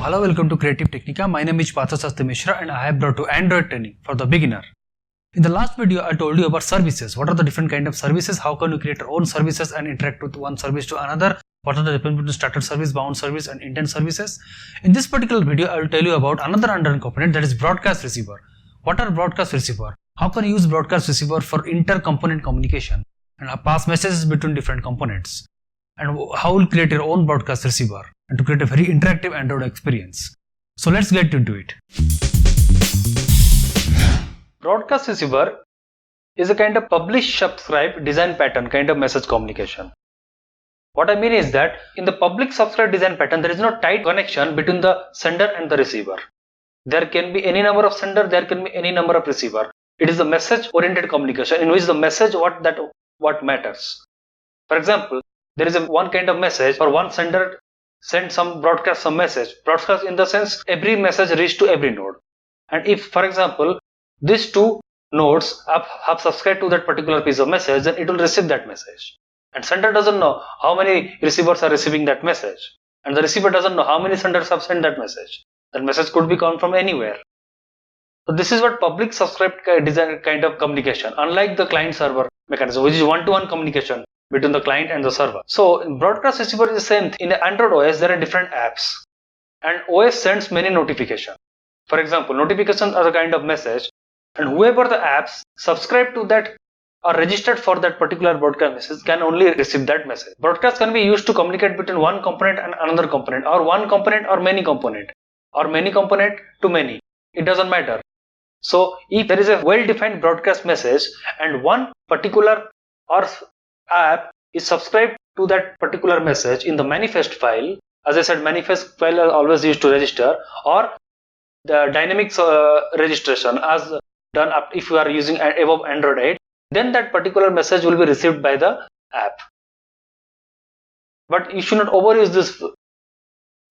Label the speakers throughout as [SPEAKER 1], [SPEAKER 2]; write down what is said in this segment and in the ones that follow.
[SPEAKER 1] Hello, welcome to Creative Technica. My name is Pathasastha Mishra and I have brought to Android training for the beginner. In the last video, I told you about services. What are the different kind of services? How can you create your own services and interact with one service to another? What are the difference between starter service, bound service and intent services? In this particular video, I will tell you about another Android component, that is broadcast receiver. What are broadcast receiver? How can you use broadcast receiver for inter-component communication and pass messages between different components? And how will create your own broadcast receiver and to create a very interactive Android experience. So let's get into it. Broadcast receiver is a kind of publish subscribe design pattern kind of message communication. What I mean is that in the public subscribe design pattern, there is no tight connection between the sender and the receiver. There can be any number of sender, there can be any number of receiver. It is a message oriented communication in which the message what matters. For example, there is one kind of message or one sender send some broadcast some message. Broadcast in the sense every message reach to every node. And if, for example, these two nodes have subscribed to that particular piece of message, then it will receive that message. And sender doesn't know how many receivers are receiving that message. And the receiver doesn't know how many senders have sent that message. That message could be come from anywhere. So this is what public subscribe design kind of communication, unlike the client server mechanism, which is one-to-one communication between the client and the server. So in broadcast receiver is the same thing. In the Android OS, there are different apps and OS sends many notifications. For example, notifications are a kind of message, and whoever the apps subscribe to that or registered for that particular broadcast message can only receive that message. Broadcast can be used to communicate between one component and another component, or one component or many component to many. It doesn't matter. So if there is a well-defined broadcast message and one particular or app is subscribed to that particular message in the manifest file, as I said, manifest file are always used to register, or the dynamic registration as done up if you are using above Android 8, then that particular message will be received by the app. But you should not overuse this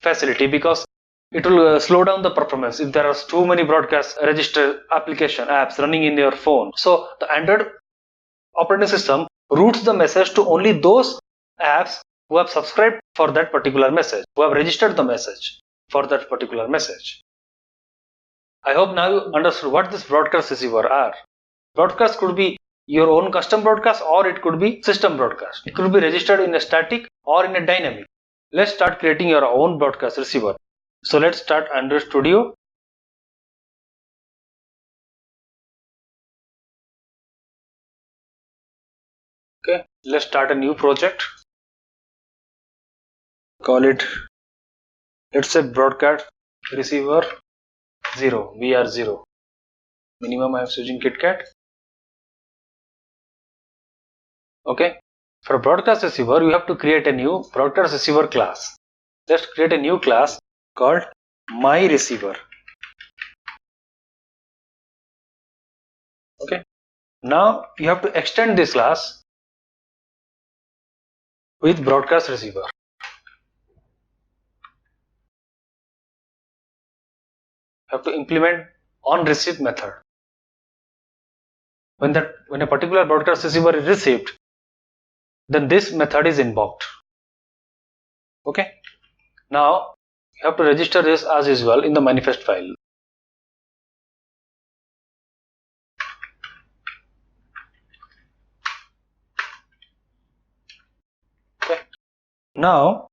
[SPEAKER 1] facility because it will slow down the performance if there are too many broadcast register application apps running in your phone. So the Android operating system routes the message to only those apps who have subscribed for that particular message, who have registered the message for that particular message. I hope now you understood what this broadcast receiver are. Broadcast could be your own custom broadcast or it could be system broadcast. It could be registered in a static or in a dynamic. Let's start creating your own broadcast receiver. So let's start Android Studio. Okay, let's start a new project. Call it, let's say broadcast receiver 0, VR0. Minimum I am using KitKat. Okay, for broadcast receiver, you have to create a new broadcast receiver class. Let's create a new class called my receiver. Okay, now you have to extend this class with broadcast receiver. You have to implement on receive method. When a particular broadcast receiver is received, then this method is invoked. Okay, now you have to register this as usual in the manifest file. Okay, now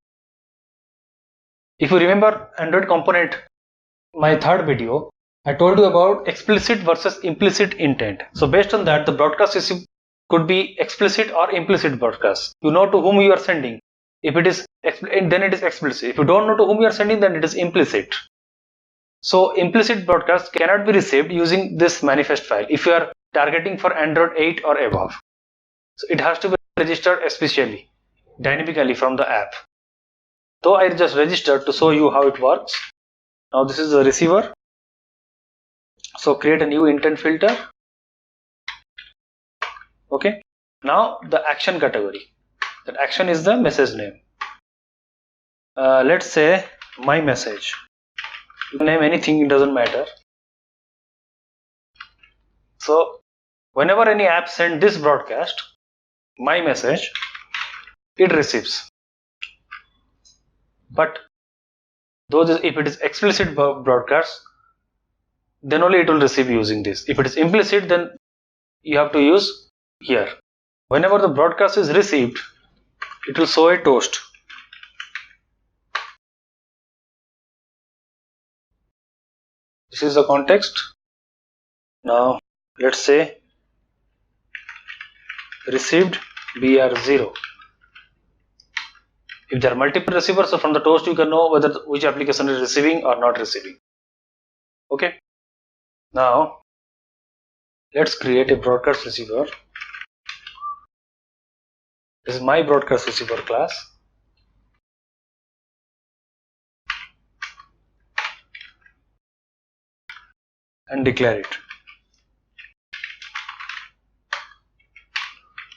[SPEAKER 1] if you remember Android component, my third video, I told you about explicit versus implicit intent. So based on that, the broadcast receive could be explicit or implicit broadcast. You know to whom you are sending. If it is then it is explicit. If you don't know to whom you are sending, then it is implicit. So implicit broadcast cannot be received using this manifest file if you are targeting for Android 8 or above. So it has to be registered especially dynamically from the app. So I just registered to show you how it works. Now this is the receiver. So create a new intent filter. Okay. Now the action category. That action is the message name. Let's say my message. You can name anything, it doesn't matter. So whenever any app sends this broadcast, my message, it receives. But If it is explicit broadcast, then only it will receive using this. If it is implicit, then you have to use here. Whenever the broadcast is received, it will show a toast. This is the context. Now let's say received BR0. If there are multiple receivers, so from the toast you can know whether which application is receiving or not receiving. Okay. Now let's create a broadcast receiver. This is my broadcast receiver class. And declare it.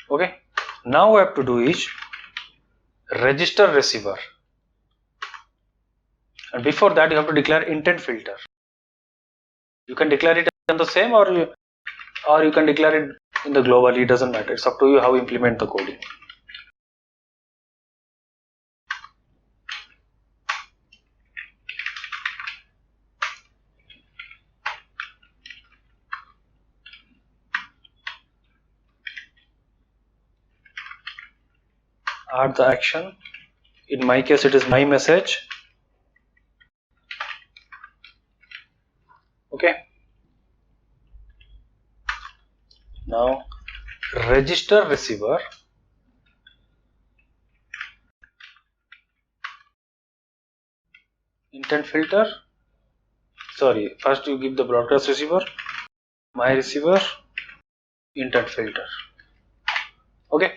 [SPEAKER 1] Okay. Now what I have to do is register receiver. And before that you have to declare intent filter. You can declare it in the same or you can declare it in the global. It doesn't matter. It's up to you how you implement the coding. Add the action. In my case it is my message. Okay. Now register receiver. Intent filter. Sorry, first you give the broadcast receiver, my receiver, intent filter. Okay.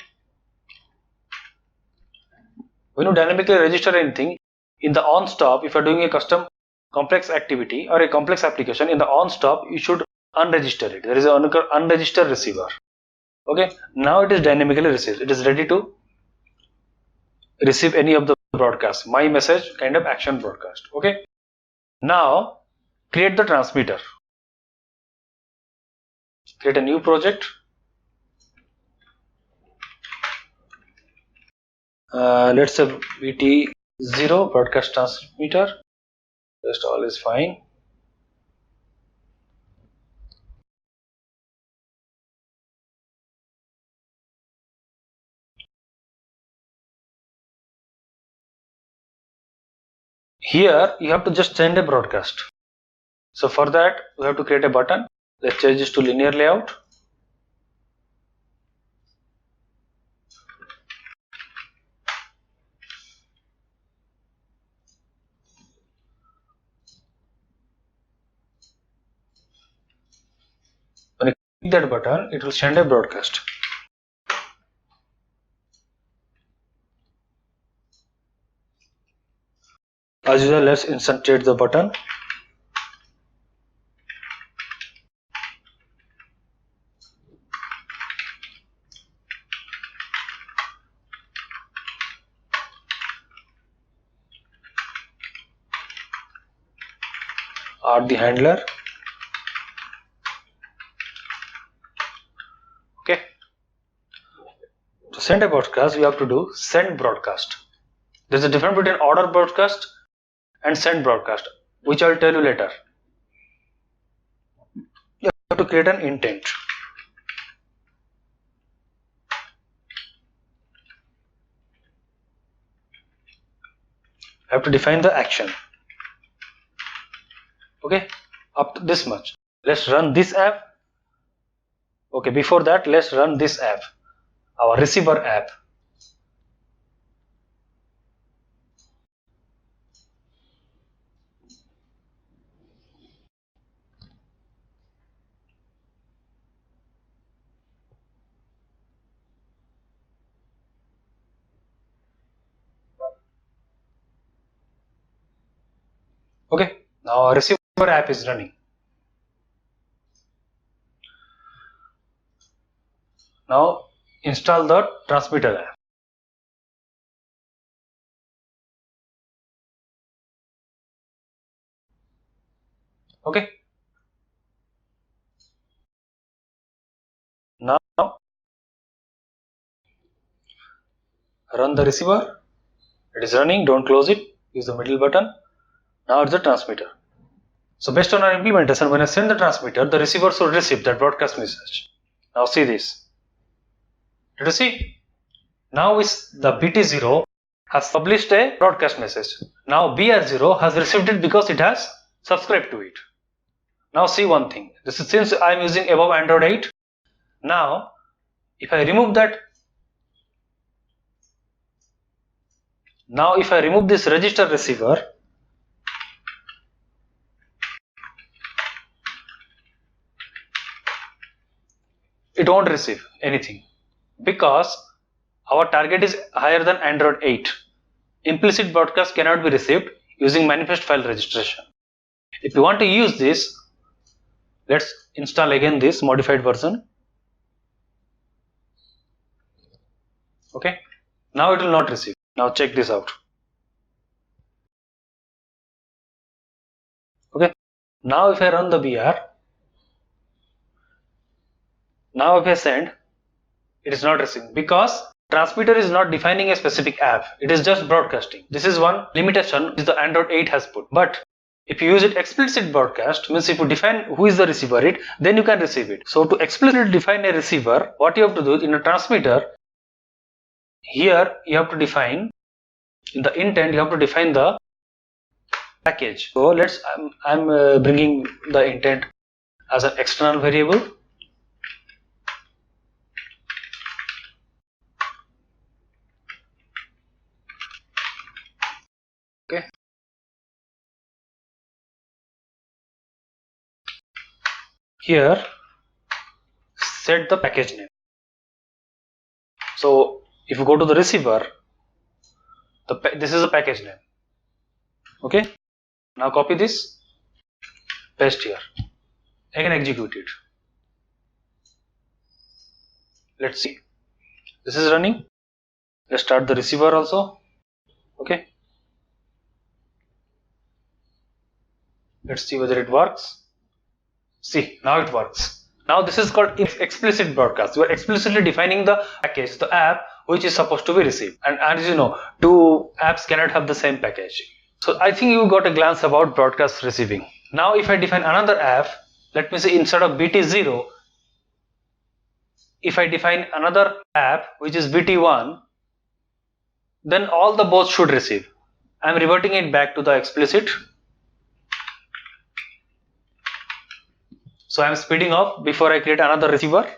[SPEAKER 1] When you dynamically register anything, in the on stop, if you are doing a custom complex activity or a complex application, in the on stop you should unregister it. There is an unregistered receiver. Okay. Now it is dynamically received. It is ready to receive any of the broadcasts. My message kind of action broadcast. Okay. Now create the transmitter. Create a new project. Let's say VT0 broadcast transmitter. Just all is fine. Here you have to just send a broadcast. So for that we have to create a button. Let's change this to linear layout. When you click that button, it will send a broadcast. As usual, let's instantiate the button. Add the handler. Okay. To send a broadcast, you have to do send broadcast. There's a difference between order broadcast and send broadcast, which I'll tell you later. You have to create an intent. I have to define the action. Okay, up to this much. Let's run this app. Okay, before that, let's run this app, our receiver app. Okay, now our receiver app is running. Now install the transmitter app. Okay. Now run the receiver. It is running. Don't close it. Use the middle button. Now it's the transmitter. So based on our implementation, when I send the transmitter, the receiver should receive that broadcast message. Now see this. Did you see? Now the BT0 has published a broadcast message. Now BR0 has received it because it has subscribed to it. Now see one thing. This is since I am using above Android 8. Now if I remove that, now if I remove this register receiver, it won't receive anything because our target is higher than Android 8. Implicit broadcast cannot be received using manifest file registration. If you want to use this, let's install again this modified version. Okay, now it will not receive. Now check this out. Okay, now if I run the BR, now if I send, it is not receiving because transmitter is not defining a specific app. It is just broadcasting. This is one limitation which the Android 8 has put. But if you use it explicit broadcast, means if you define who is the receiver, then you can receive it. So to explicitly define a receiver, what you have to do in a transmitter, here you have to define in the intent, you have to define the package. So I'm bringing the intent as an external variable. Okay. Here set the package name. So if you go to the receiver, this is a package name. Okay. Now copy this, paste here. I can execute it. Let's see. This is running. Let's start the receiver also. Okay. Let's see whether it works. See, now it works. Now this is called explicit broadcast. You are explicitly defining the package, the app which is supposed to be received. And as you know, two apps cannot have the same package. So I think you got a glance about broadcast receiving. Now if I define another app, let me say instead of BT0, if I define another app which is BT1, then all the both should receive. I am reverting it back to the explicit. So I am speeding up before I create another receiver.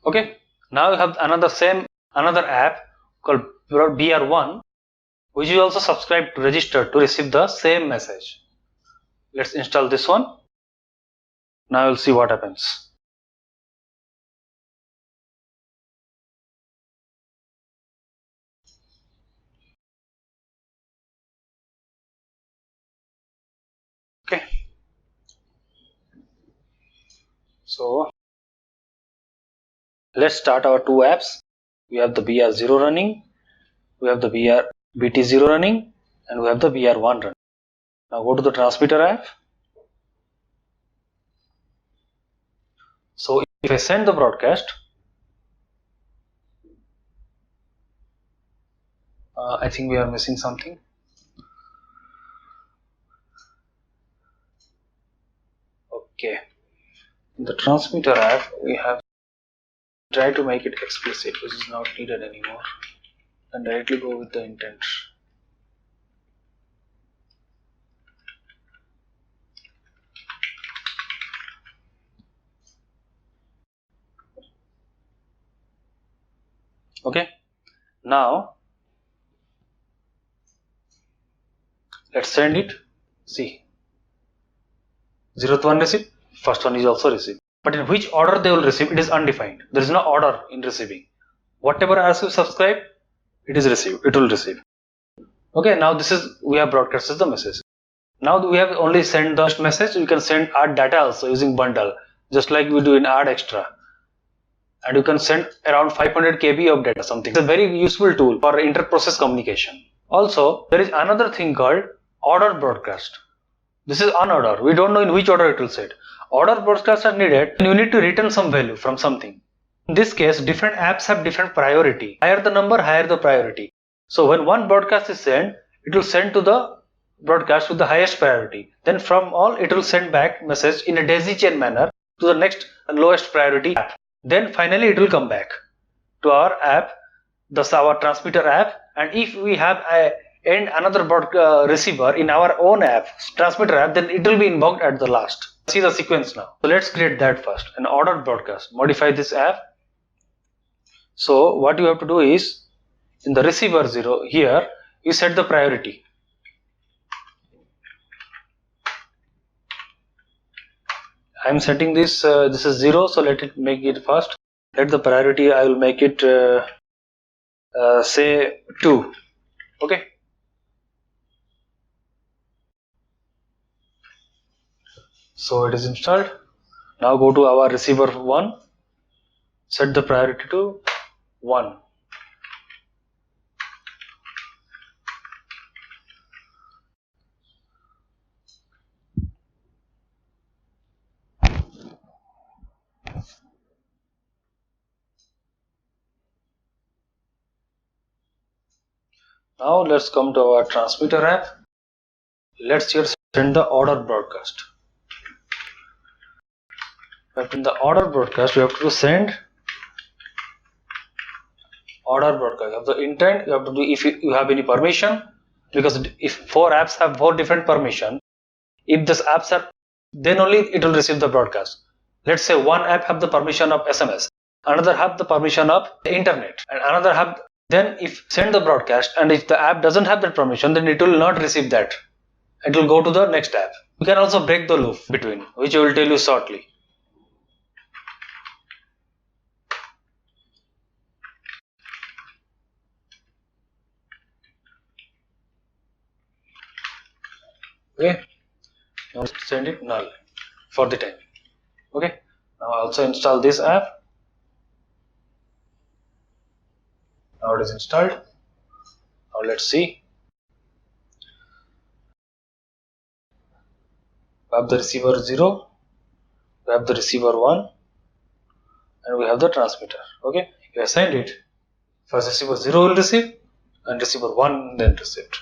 [SPEAKER 1] Okay, now you have another app called BR1, which you also subscribe to register to receive the same message. Let's install this one. Now you'll see what happens. Okay. So let's start our two apps. We have the BR0 running, we have the BT0 running, and we have the BR1 running. Now go to the transmitter app. So if I send the broadcast, I think we are missing something. Okay. In the transmitter app, we have tried to make it explicit, which is not needed anymore, and directly go with the intent. Okay. Now let's send it. See, 0th one received, first one is also received. But in which order they will receive, it is undefined. There is no order in receiving. Whatever as you subscribe, it is received. It will receive. Okay. Now this is we have broadcasted the message. Now we have only sent the message. You can send add data also using bundle, just like we do in add extra. And you can send around 500 KB of data, something. It's a very useful tool for inter-process communication. Also, there is another thing called order broadcast. This is unordered. We don't know in which order it will set. Order broadcasts are needed when you need to return some value from something. In this case, different apps have different priority. Higher the number, higher the priority. So when one broadcast is sent, it will send to the broadcast with the highest priority. Then from all, it will send back message in a daisy chain manner to the next lowest priority app. Then finally it will come back to our app, thus our transmitter app, and if we have another receiver in our own app, transmitter app, then it will be invoked at the last. See the sequence now. So let's create that first, an ordered broadcast. Modify this app. So what you have to do is, in the receiver 0, here you set the priority. I am setting this, this is 0, so let it make it first. Let the priority, I will make it say 2. Okay. So it is installed. Now go to our receiver 1, set the priority to 1. Now let's come to our transmitter app. Let's here send the order broadcast. But in the order broadcast, you have to send order broadcast. You have the intent, you have to do if you have any permission, because if 4 apps have 4 different permission, if these apps are, then only it will receive the broadcast. Let's say one app have the permission of SMS, another have the permission of the internet, and another have, then if send the broadcast, and if the app doesn't have that permission, then it will not receive that. It will go to the next app. You can also break the loop between, which I will tell you shortly. Okay, now send it null for the time. Okay, now I also install this app. Now it is installed. Now let's see. We have the receiver 0, we have the receiver 1, and we have the transmitter. Okay, if I send it, first receiver 0 will receive, and receiver 1 then received.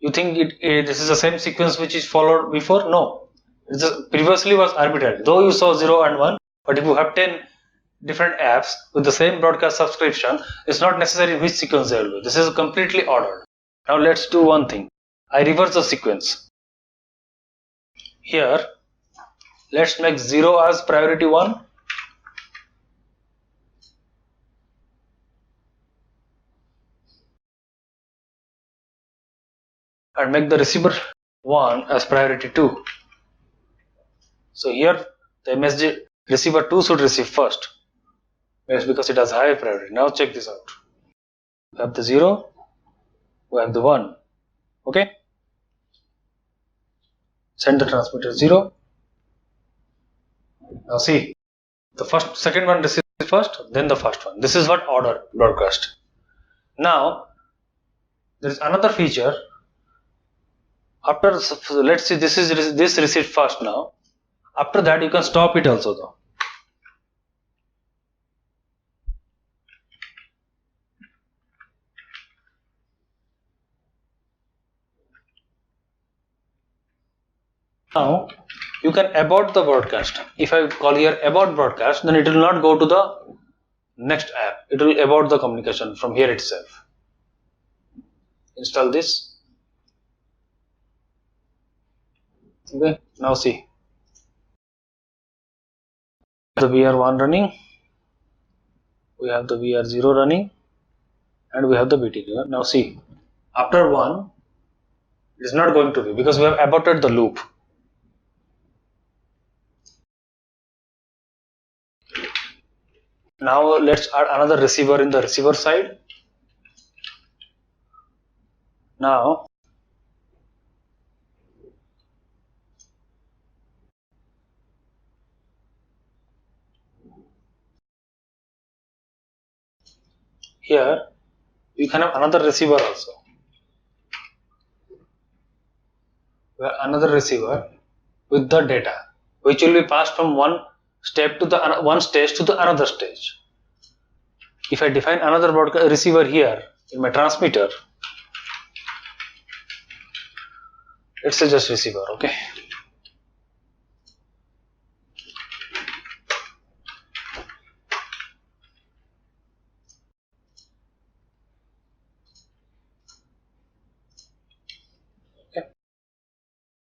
[SPEAKER 1] You think this is the same sequence which is followed before? No. It just previously was arbitrary. Though you saw 0 and 1, but if you have 10 different apps with the same broadcast subscription, it's not necessary which sequence they will be. This is completely ordered. Now let's do one thing. I reverse the sequence. Here, let's make 0 as priority 1. And make the receiver 1 as priority 2. So here the MSG receiver 2 should receive first. Yes, because it has higher priority. Now check this out. We have the 0, we have the 1. Okay. send the transmitter 0. Now see, the second one receives first, then the first one. This is what order broadcast. Now there is another feature. After, let's see, this received first now. After that you can stop it also though. Now you can abort the broadcast. If I call here abort broadcast, then it will not go to the next app. It will abort the communication from here itself. Install this. Okay, now see. The VR1 running, we have the VR0 running, and we have the BT0. Now see, after 1, it is not going to be because we have aborted the loop. Now let's add another receiver in the receiver side. Now here you can have another receiver also. We have another receiver with the data, which will be passed from one stage to the another stage. If I define another receiver here in my transmitter, let's say just receiver, okay.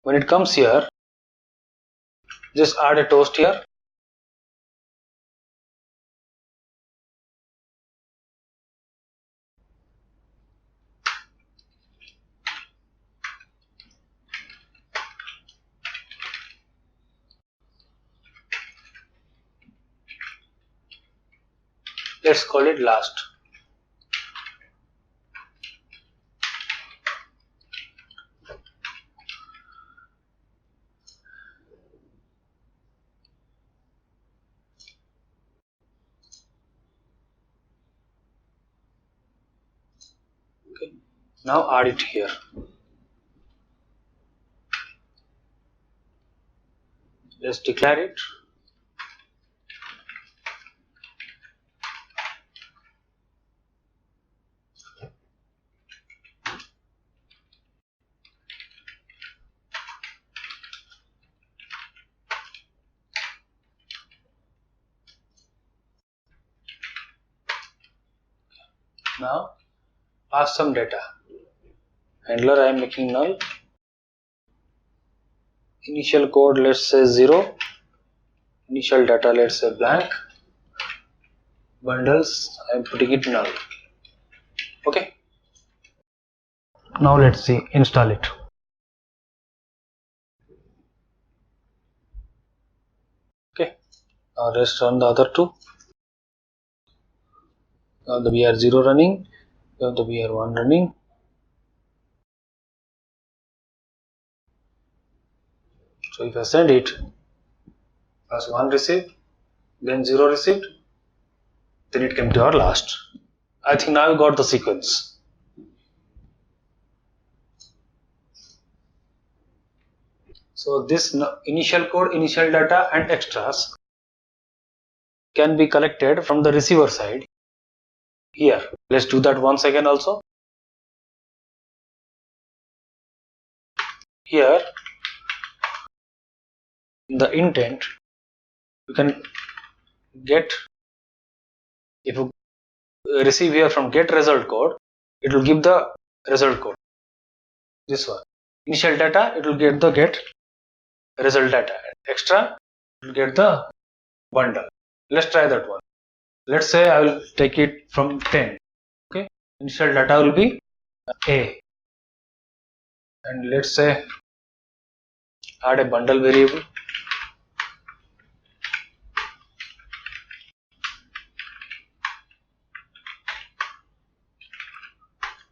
[SPEAKER 1] When it comes here, just add a toast here. Let's call it last. Okay. Now add it here. Let's declare it. Now pass some data. Handler I am making null. Initial code, let's say 0. Initial data, let's say blank. Bundles, I am putting it null. Okay. Now let's see, install it. Okay. Now let's run the other two. Now the VR0 running, we have the VR1 running. So if I send it, first 1 received, then 0 received, then it came to our last. I think now you got the sequence. So this initial code, initial data and extras can be collected from the receiver side here. Let's do that once again also. Here in the intent you can get, if you receive here from get result code, it will give the result code, this one. Initial data, it will get the get result data. Extra, it will get the bundle. Let's try that one. Let's say I will take it from 10. Okay, initial data will be A, and let's say add a bundle variable.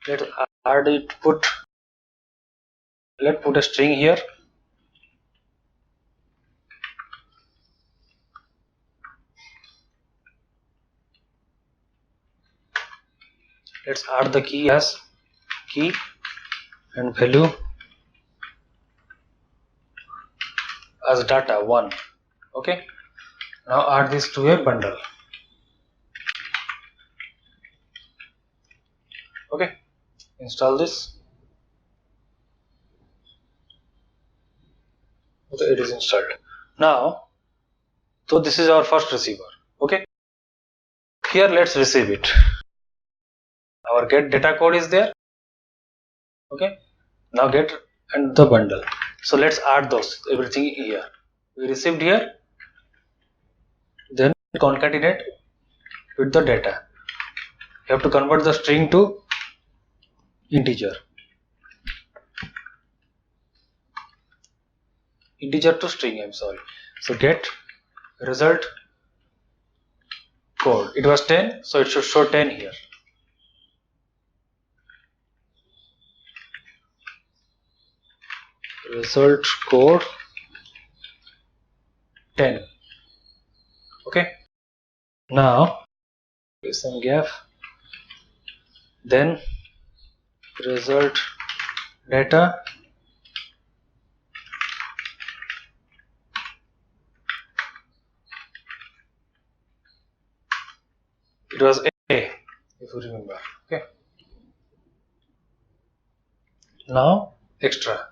[SPEAKER 1] Let's add it, let's put a string here. Let's add the key as key and value as data 1. Okay, now add this to a bundle. Okay, install this. Okay, it is installed. Now, so this is our first receiver. Okay, here let's receive it. Our get data code is there. Okay, now get and the bundle. So let's add those everything here. We received here, then concatenate with the data. You have to convert the string to integer. Integer to string, I'm sorry. So get result code. It was 10, so it should show 10 here. Result code 10. Okay. Now some gap. Then result data. It was A, if you remember. Okay. Now extra.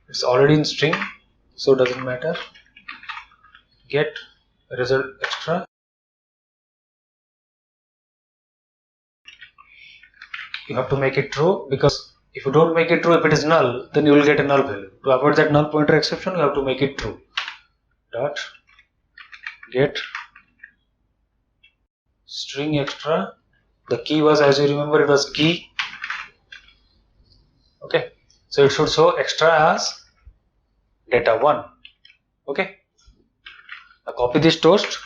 [SPEAKER 1] It's already in string, so doesn't matter. Get result extra. You have to make it true, because if you don't make it true, if it is null, then you will get a null value. To avoid that null pointer exception, you have to make it true. Dot get string extra. The key was, as you remember, it was key. Okay, so it should show extra as data 1. Okay, now copy this toast,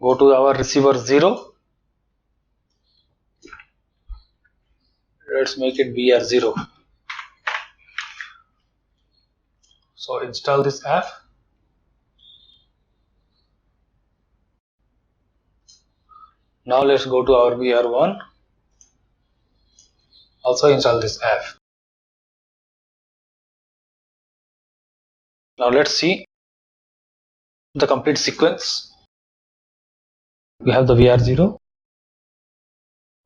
[SPEAKER 1] go to our receiver 0. Let's make it BR0. So install this app. Now let's go to our BR1. Also install this app. Now let's see the complete sequence. We have the VR0,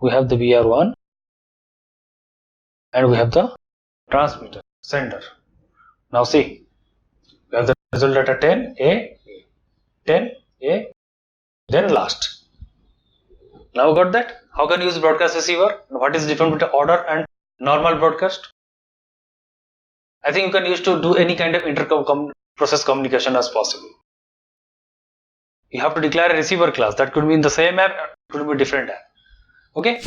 [SPEAKER 1] we have the VR1, and we have the transmitter, sender. Now see, we have the result data 10, A, 10, A, then last. Now got that? How can you use broadcast receiver? What is different between order and normal broadcast? I think you can use to do any kind of inter-process communication as possible. You have to declare a receiver class that could be in the same app, it could be different app. Okay.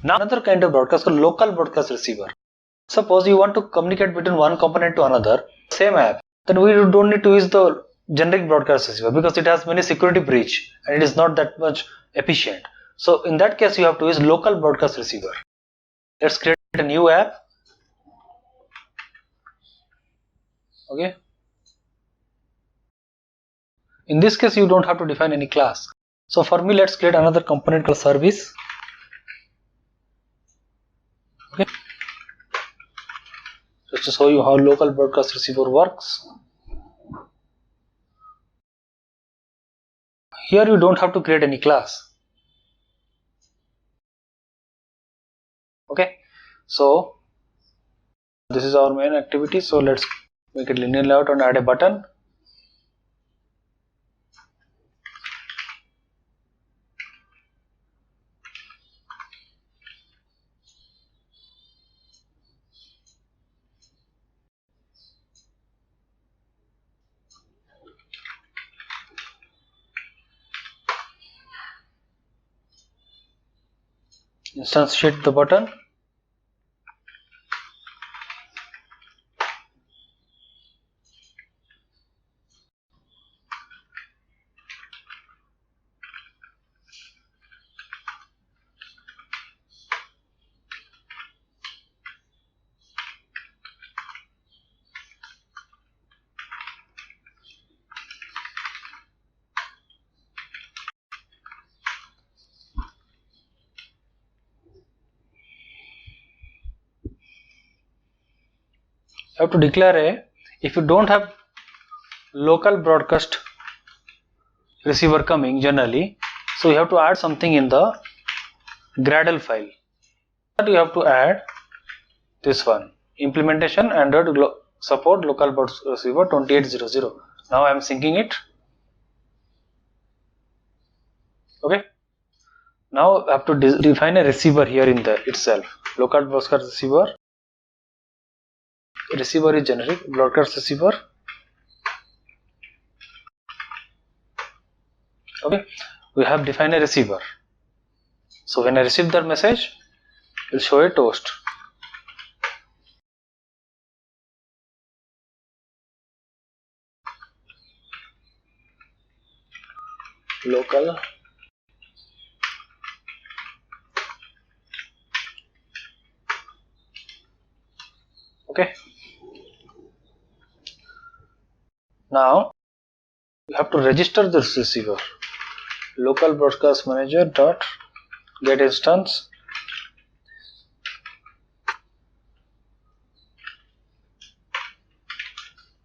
[SPEAKER 1] Now another kind of broadcast called local broadcast receiver. Suppose you want to communicate between one component to another, same app, then we don't need to use the generic broadcast receiver, because it has many security breach and it is not that much efficient. So in that case, you have to use local broadcast receiver. Let's create a new app. Okay. In this case, you don't have to define any class. So for me, let's create another component called service. Okay. Just to show you how local broadcast receiver works. Here you don't have to create any class. Okay. So this is our main activity. So let's make it linear layout and add a button. Instantiate the button. have to declare if you don't have local broadcast receiver coming generally, so you have to add something in the Gradle file. That you have to add this one, implementation Android support local broadcast receiver 2800. Now I am syncing it. Okay. Now I have to define a receiver here in the itself. Local broadcast receiver. Receiver is generic broadcast receiver. Okay, we have defined a receiver. So when I receive that message, it will show a toast. Local okay. Now you have to register this receiver. Local broadcast manager dot get instance.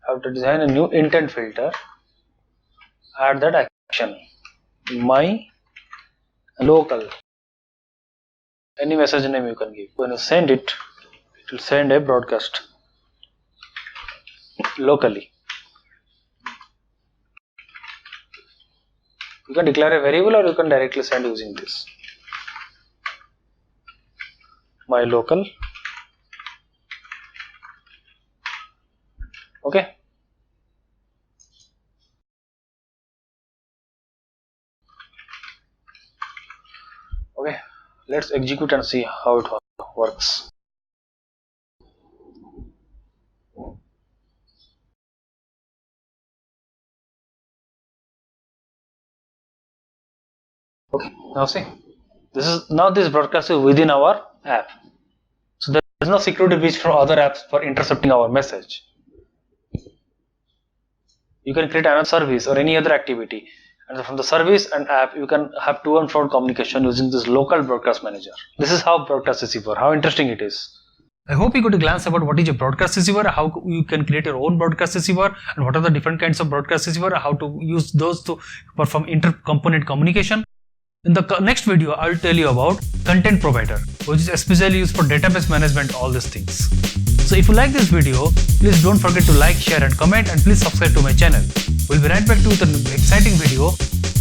[SPEAKER 1] Have to design a new intent filter. Add that action. My local. Any message name you can give. When you send it, it will send a broadcast locally. You can declare a variable or you can directly send using this. My local. Okay. Okay. Let's execute and see how it works. Okay, now see, this broadcast is within our app. So there is no security breach from other apps for intercepting our message. You can create another service or any other activity, and from the service and app you can have to and fro communication using this local broadcast manager. This is how broadcast receiver. How interesting it is. I hope you got a glance about what is a broadcast receiver, how you can create your own broadcast receiver, and what are the different kinds of broadcast receiver, how to use those to perform inter-component communication. In the next video, I will tell you about content provider, which is especially used for database management, all these things. So if you like this video, please don't forget to like, share and comment, and please subscribe to my channel. We'll be right back to an exciting video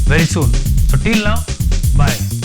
[SPEAKER 1] very soon. So till now, bye.